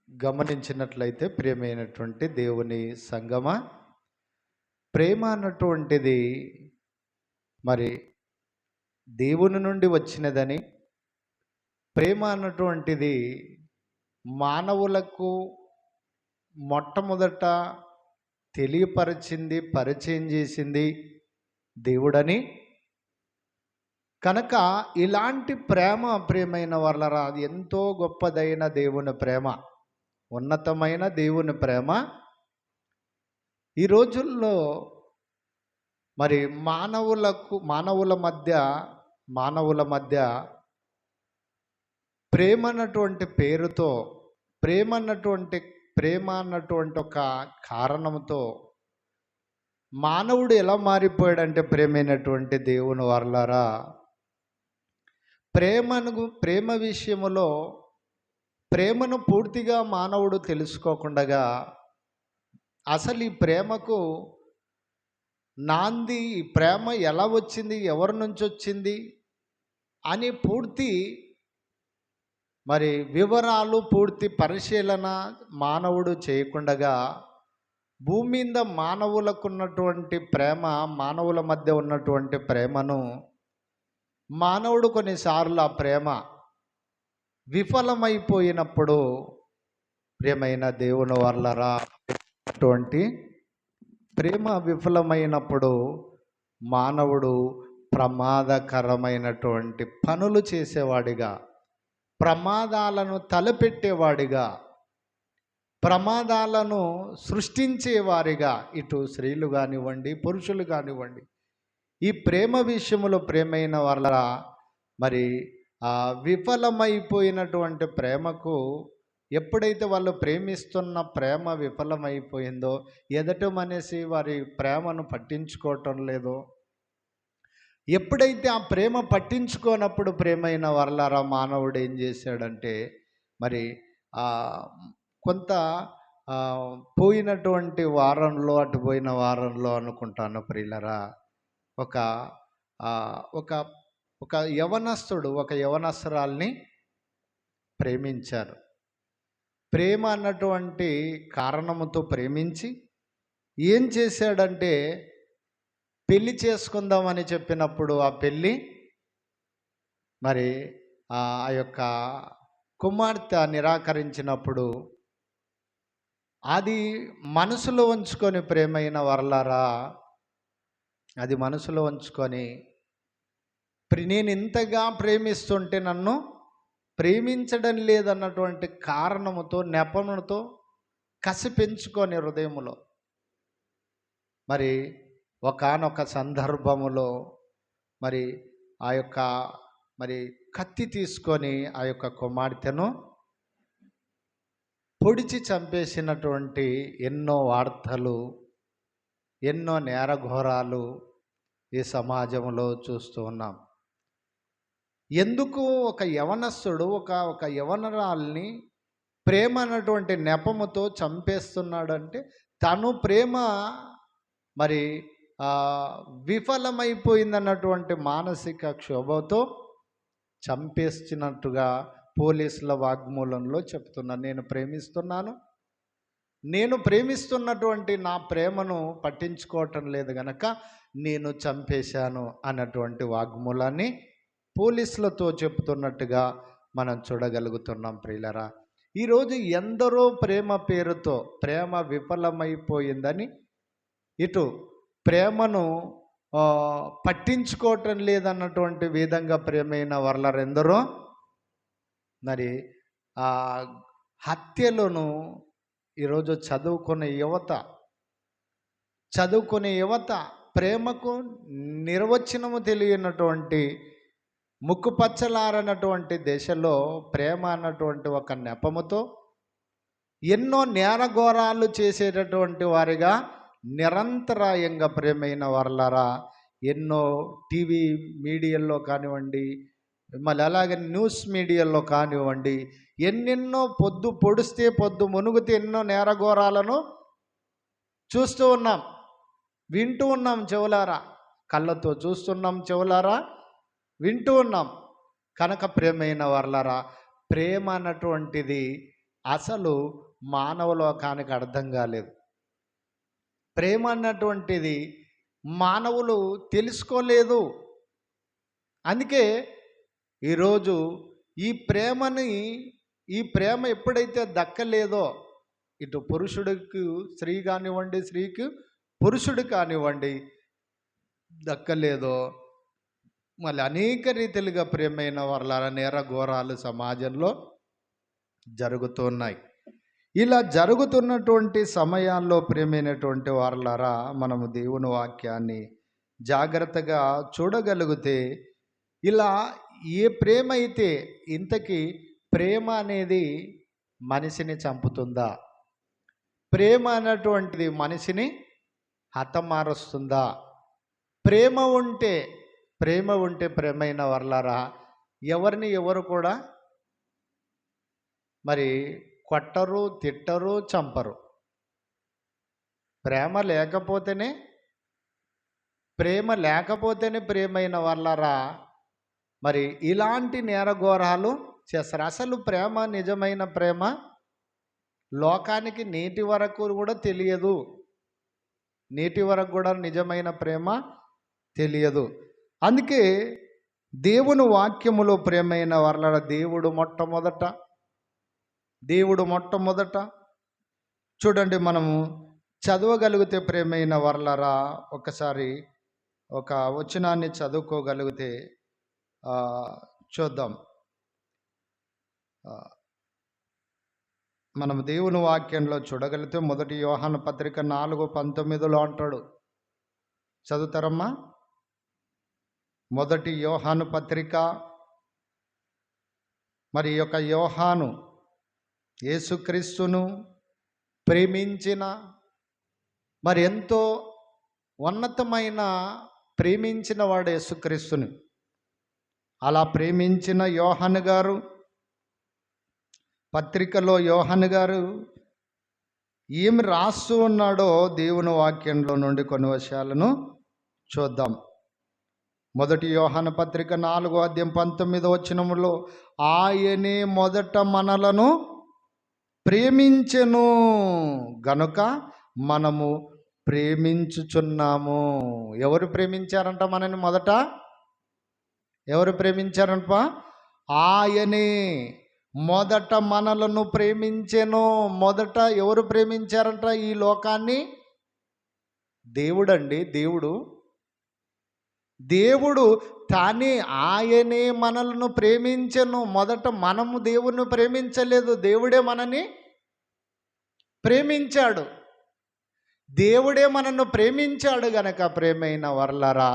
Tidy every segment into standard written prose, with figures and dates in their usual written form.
గమనించినట్లయితే ప్రియమైనటువంటి దేవుని సంగమా, ప్రేమ అన్నటువంటిది మరి దేవుని నుండి వచ్చినదని, ప్రేమ అన్నటువంటిది మానవులకు మొట్టమొదట తెలియపరిచింది, పరిచయం చేసింది దేవుడని. కనుక ఇలాంటి ప్రేమ ప్రియమైన వాళ్ళరా, అది ఎంతో గొప్పదైన దేవుని ప్రేమ, ఉన్నతమైన దేవుని ప్రేమ. ఈ రోజుల్లో మరి మానవుల మధ్య ప్రేమ అన్నటువంటి పేరుతో, ప్రేమ అన్నటువంటి ఒక కారణంతో మానవుడు ఎలా మారిపోయాడంటే, ప్రేమైనటువంటి దేవుని వర్లారా, ప్రేమ విషయములో ప్రేమను పూర్తిగా మానవుడు తెలుసుకోకుండా, అసలు ఈ ప్రేమకు నాంది, ఈ ప్రేమ ఎలా వచ్చింది, ఎవరి నుంచి వచ్చింది అని పూర్తి వివరాలు, పూర్తి పరిశీలన మానవుడు చేయకుండగా, భూమి మీద మానవులకు ప్రేమ, మానవుల మధ్య ఉన్నటువంటి ప్రేమను మానవుడు కొన్నిసార్లు ఆ ప్రేమ విఫలమైపోయినప్పుడు, ప్రియమైన దేవుని వర్లరా, అటువంటి ప్రేమ విఫలమైనప్పుడు మానవుడు ప్రమాదకరమైనటువంటి పనులు చేసేవాడిగా, ప్రమాదాలను తలపెట్టేవాడిగా, ప్రమాదాలను సృష్టించేవారిగా, ఇటు స్త్రీలు కానివ్వండి, పురుషులు కానివ్వండి, ఈ ప్రేమ విషయంలో ప్రేమైన వాళ్ళ విఫలమైపోయినటువంటి ప్రేమకు, ఎప్పుడైతే వాళ్ళు ప్రేమిస్తున్న ప్రేమ విఫలమైపోయిందో, ఎదట మనిషి వారి ప్రేమను పట్టించుకోవటం లేదో, ఎప్పుడైతే ఆ ప్రేమ పట్టించుకోనప్పుడు ప్రేమైన వర్లారా, మానవుడు ఏం చేశాడంటే, కొంత పోయినటువంటి వారంలో, అటు పోయిన వారంలో అనుకుంటాను ప్రియులరా, ఒక ఒక ఒక యవనస్తుడు ఒక యవనస్తురాల్ని ప్రేమించారు. ప్రేమ అన్నటువంటి కారణముతో ప్రేమించి ఏం చేశాడంటే, పెళ్లి చేసుకుందామని చెప్పినప్పుడు ఆ పెళ్ళి ఆ యొక్క కుమార్తె నిరాకరించినప్పుడు, అది మనసులో ఉంచుకొని, ప్రేమైన వర్లారా, అది మనసులో ఉంచుకొని, నేను ఇంతగా ప్రేమిస్తుంటే నన్ను ప్రేమించడం లేదన్నటువంటి కారణముతో, నెపముతో కసి పెంచుకొని హృదయములో ఒకానొక సందర్భములో ఆ యొక్క కత్తి తీసుకొని ఆ యొక్క కుమార్తెను పొడిచి చంపేసినటువంటి ఎన్నో వార్తలు, ఎన్నో నేరఘోరాలు ఈ సమాజంలో చూస్తూ ఉన్నాం. ఎందుకు ఒక యవనస్తుడు ఒక యవనరాల్ని ప్రేమ అన్నటువంటి నెపముతో చంపేస్తున్నాడంటే, తను ప్రేమ విఫలమైపోయిందన్నటువంటి మానసిక క్షోభతో చంపేస్తున్నట్టుగా పోలీసుల వాగ్మూలంలో చెప్తున్నాను. నేను ప్రేమిస్తున్నటువంటి నా ప్రేమను పట్టించుకోవటం లేదు గనక నేను చంపేశాను అన్నటువంటి వాగ్మూలాన్ని పోలీసులతో చెప్తున్నట్టుగా మనం చూడగలుగుతున్నాం ప్రియులరా. ఈరోజు ఎందరో ప్రేమ పేరుతో ప్రేమ విఫలమైపోయిందని, ఇటు ప్రేమను పట్టించుకోవటం లేదన్నటువంటి విధంగా ప్రేమైన వర్లరెందరో హత్యలను ఈరోజు చదువుకునే యువత ప్రేమకు నిర్వచనము తెలియనటువంటి, ముక్కుపచ్చలారనటువంటి దశలో ప్రేమ అన్నటువంటి ఒక నెపముతో ఎన్నో నేరఘోరాలు చేసేటటువంటి వారిగా నిరంతరాయంగా, ప్రేమైన వర్లారా, ఎన్నో టీవీ మీడియాల్లో కానివ్వండి, అలాగే న్యూస్ మీడియాలో కానివ్వండి, ఎన్నెన్నో పొద్దు పొడిస్తే పొద్దు మునుగుతే ఎన్నో నేరఘోరాలను చూస్తూ ఉన్నాం, వింటూ ఉన్నాం చెవులారా. కళ్ళతో చూస్తున్నాం, చెవులారా వింటూ ఉన్నాం. కనుక ప్రేమైన వర్లారా, ప్రేమ అన్నటువంటిది అసలు మానవ లోకానికి అర్థం కాలేదు. ప్రేమ అన్నటువంటిది మానవులు తెలుసుకోలేదు. అందుకే ఈరోజు ఈ ప్రేమ ఎప్పుడైతే దక్కలేదో, ఇటు పురుషుడికి స్త్రీ కానివ్వండి, స్త్రీకి పురుషుడు కానివ్వండి దక్కలేదో, మళ్ళీ అనేక రీతిలుగా ప్రేమైన వర్లాల నేరఘోరాలు సమాజంలో జరుగుతున్నాయి. ఇలా జరుగుతున్నటువంటి సమయాల్లో ప్రేమైనటువంటి వారలారా, మనము దేవుని వాక్యాన్ని జాగ్రత్తగా చూడగలిగితే, ఇలా ఏ ప్రేమ అయితే, ఇంతకీ ప్రేమ అనేది మనిషిని చంపుతుందా? ప్రేమ అన్నటువంటిది మనిషిని హతమారుస్తుందా? ప్రేమ ఉంటే ప్రేమైన వర్లారా, ఎవరిని ఎవరు కూడా మరి కొట్టరు, తిట్టరు, చంపరు. ప్రేమ లేకపోతేనే ప్రేమైన వర్లారా మరి ఇలాంటి నేరఘోరాలు చేస్తారు. అసలు ప్రేమ, నిజమైన ప్రేమ లోకానికి నేటి వరకు కూడా తెలియదు. నేటి వరకు కూడా నిజమైన ప్రేమ తెలియదు. అందుకే దేవుని వాక్యములో ప్రేమైన వర్లారా, దేవుడు మొట్టమొదట చూడండి, మనము చదవగలిగితే ప్రేమైన వర్లారా, ఒకసారి ఒక వచనాన్ని చదువుకోగలిగితే చూద్దాం. మనం దేవుని వాక్యంలో చూడగలిగితే 1 యోహాను పత్రిక 4:19 అంటాడు. చదువుతారమ్మా? 1 యోహాను పత్రిక. మరి యొక్క యోహాను యేసుక్రీస్తును ప్రేమించిన, మరి ఎంతో ఉన్నతమైన ప్రేమించిన వాడు యేసుక్రీస్తుని. అలా ప్రేమించిన యోహాను గారు పత్రికలో యోహాను గారు ఏమి రాస్తూ ఉన్నాడో దేవుని వాక్యంలో నుండి కొన్ని విషయాలను చూద్దాం. 1 యోహాను పత్రిక 4:19 ఆయనే మొదట మనలను ప్రేమించెను గనుక మనము ప్రేమించుచున్నాము. ఎవరు ప్రేమించారంట మనని? మొదట ఎవరు ప్రేమించారంట? ఆయనే మొదట మనలను ప్రేమించెను. మొదట ఎవరు ప్రేమించారంట ఈ లోకాన్ని? దేవుడండి. దేవుడు తానే, ఆయనే మనలను ప్రేమించెను. మొదట మనము దేవుణ్ణి ప్రేమించలేదు, దేవుడే మనని ప్రేమించాడు. దేవుడే మనను ప్రేమించాడు గనక ప్రేమైన వర్లరా,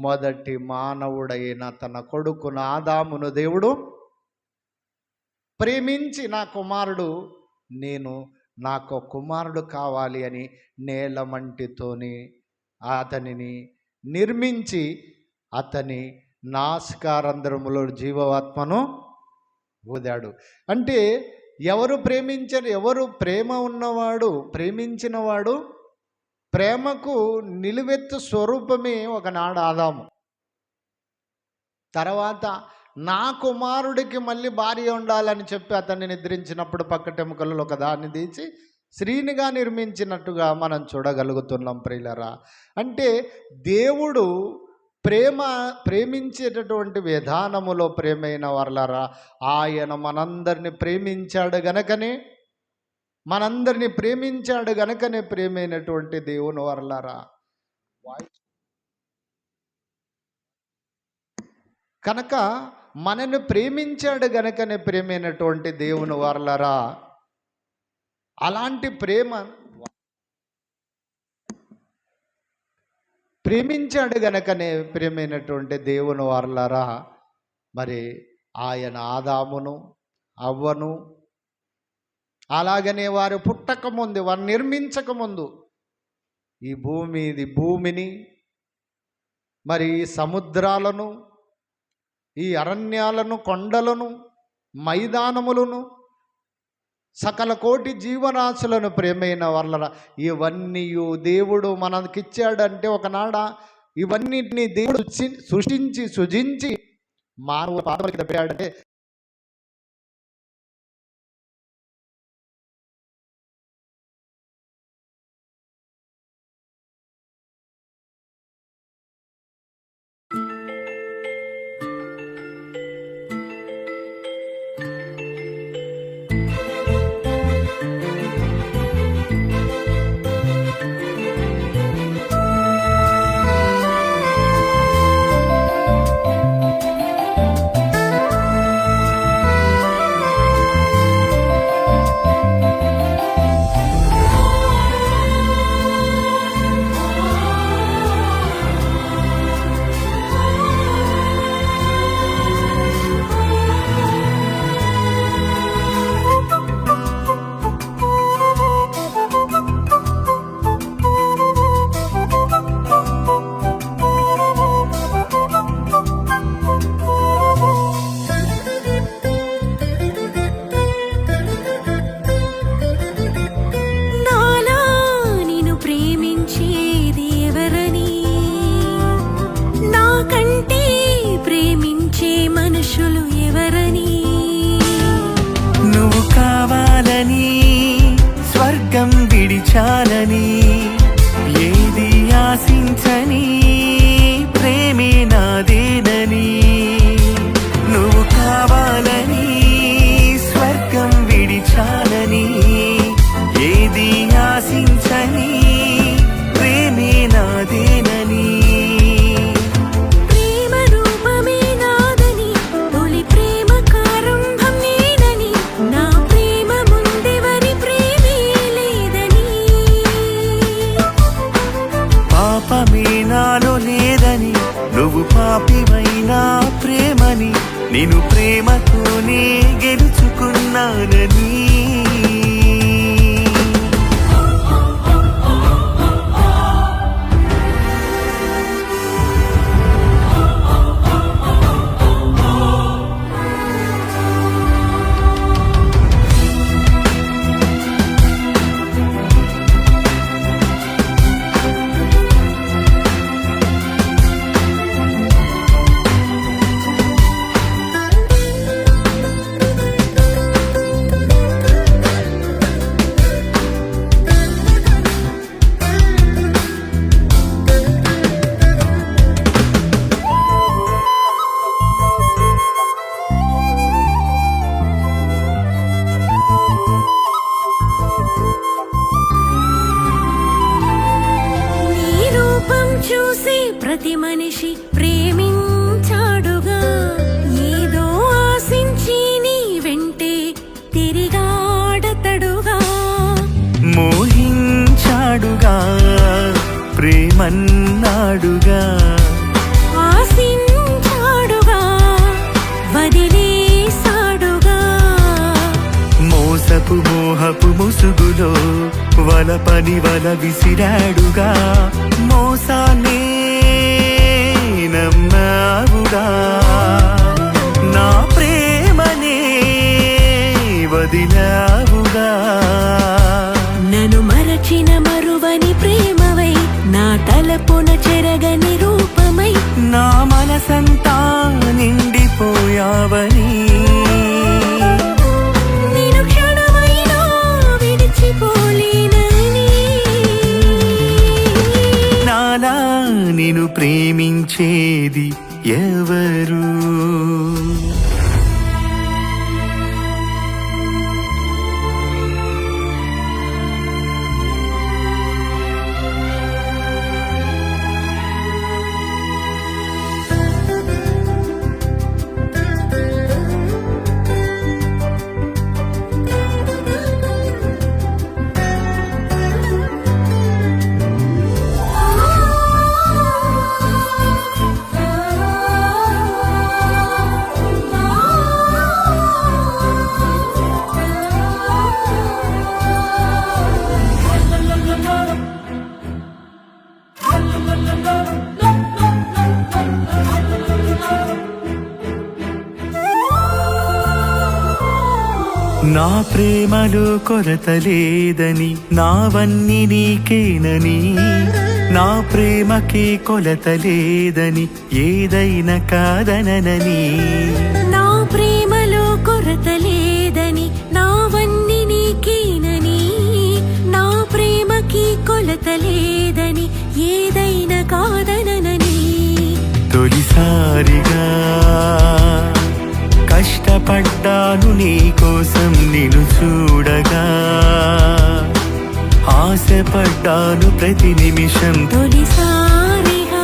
మొదటి మానవుడైన తన కొడుకును ఆదామును దేవుడు ప్రేమించి, నాకు కుమారుడు కావాలి అని నేలమంటితోని అతనిని నిర్మించి అతని నాసికారంధ్రములో జీవాత్మను ఊదాడు. అంటే ఎవరు ప్రేమించారు? ఎవరు ప్రేమ ఉన్నవాడు, ప్రేమించినవాడు, ప్రేమకు నిలువెత్తు స్వరూపమే ఒకనాడు ఆదాము. తర్వాత నా కుమారుడికి మళ్ళీ భార్య ఉండాలని చెప్పి అతన్ని నిద్రించినప్పుడు పక్కటెముకలలో ఒక దాన్ని తీసి స్త్రీనిగా నిర్మించినట్టుగా మనం చూడగలుగుతున్నాం ప్రియులరా. అంటే దేవుడు ప్రేమించేటటువంటి విధానములో ప్రేమైన వర్లరా, ఆయన మనందరిని ప్రేమించాడు గనకనే ప్రేమైనటువంటి దేవుని వర్లరా. కనుక మనను ప్రేమించాడు గనకనే ప్రేమైనటువంటి దేవుని వర్లరా. అలాంటి ప్రేమించాడు గనకనే ప్రేమైనటువంటి దేవుని వర్లరా, మరి ఆయన ఆదామును అవ్వను, అలాగనే వారు పుట్టకముందు, వారు నిర్మించకముందు ఈ భూమిని, మరి సముద్రాలను, ఈ అరణ్యాలను, కొండలను, మైదానములను, సకల కోటి జీవరాశులను ప్రేమైన వర్లరా, ఇవన్నీ దేవుడు మనకిచ్చాడంటే ఒకనాడ ఇవన్నిటిని దేవుడు సృష్టించి మానవ పాదములకు పెట్టాడంటే చాలని ఏది ఆశించని ప్రేమే నాదేనని నువ్వు కావాలని స్వర్గం విడిచాలని ఏది ఆశించని ప్రేమే నాదేనని ప్రేమ రూపమే నాదని తొలి ప్రేమ కారంభం నేనని నా ప్రేమ ముందెవరి ప్రేమే లేదని పాపమే నాలో లేదని నువ్వు పాపివైనా ప్రేమని నేను ప్రేమతోనే గెలుచుకున్నానని నీ రూపం చూసి ప్రతి మనిషి ప్రేమించాడుగా ఏదో ఆశించి నీ వెంటే తిరిగాడతడుగా మోహించాడుగా ప్రేమన్నాడుగా ఆశించాడుగా వదిలేసాడుగా మోసపు మోహపు ముసుగులో వలపని వల విసిరాడుగా మోసానే నమ్మావుగా నా ప్రేమనే వదిలావుగా నన్ను మరచిన మరువని ప్రేమవై నా తలపున చెరగని రూపమై నా మనసంతా నిండిపోయావని నేను క్షణమైనా విడిచిపోలేనని నాలా నిన్ను ప్రేమించేది ఎవరు నా ప్రేమలో కొరత లేదని నావన్నీ నీకేనని నా ప్రేమకే కొలత లేదని ఏదైనా కాదనని నా ప్రేమలో కొరత లేదని నావన్నీ నీకేనని నా ప్రేమకి కొలత లేదని ఏదైనా కాదనని తొలిసారిగా కష్టపడ్డాను నీ కోసం నిన్ను చూడగా ఆశపడ్డాను ప్రతి నిమిషం తొలిసారిగా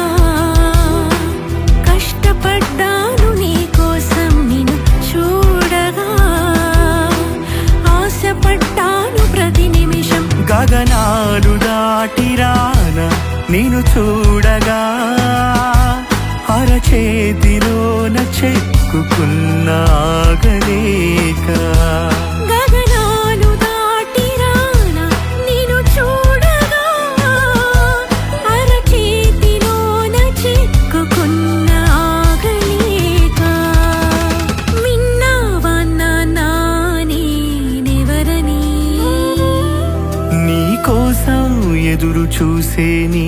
కష్టపడ్డాను నీ కోసం నిన్ను చూడగా ఆశపడ్డాను ప్రతి నిమిషం గగనాలు దాటిరాన నిన్ను చూడగా అరచేతిలోన చెక్కుకున్న ఆగలేక గగనాలు దాటిరాన నిన్ను చూడగా అరచేతిలోన చిక్కుకున్న ఆగలేక విన్నావా నాన్నా నేనెవరని నీ కోసం ఎదురు చూసే నీ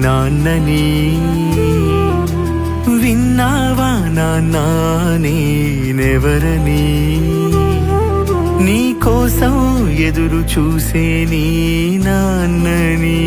నాన్నని విన్నావా నాన్న నేనెవరని నీ కోసం ఎదురు చూసే నీ నాన్నని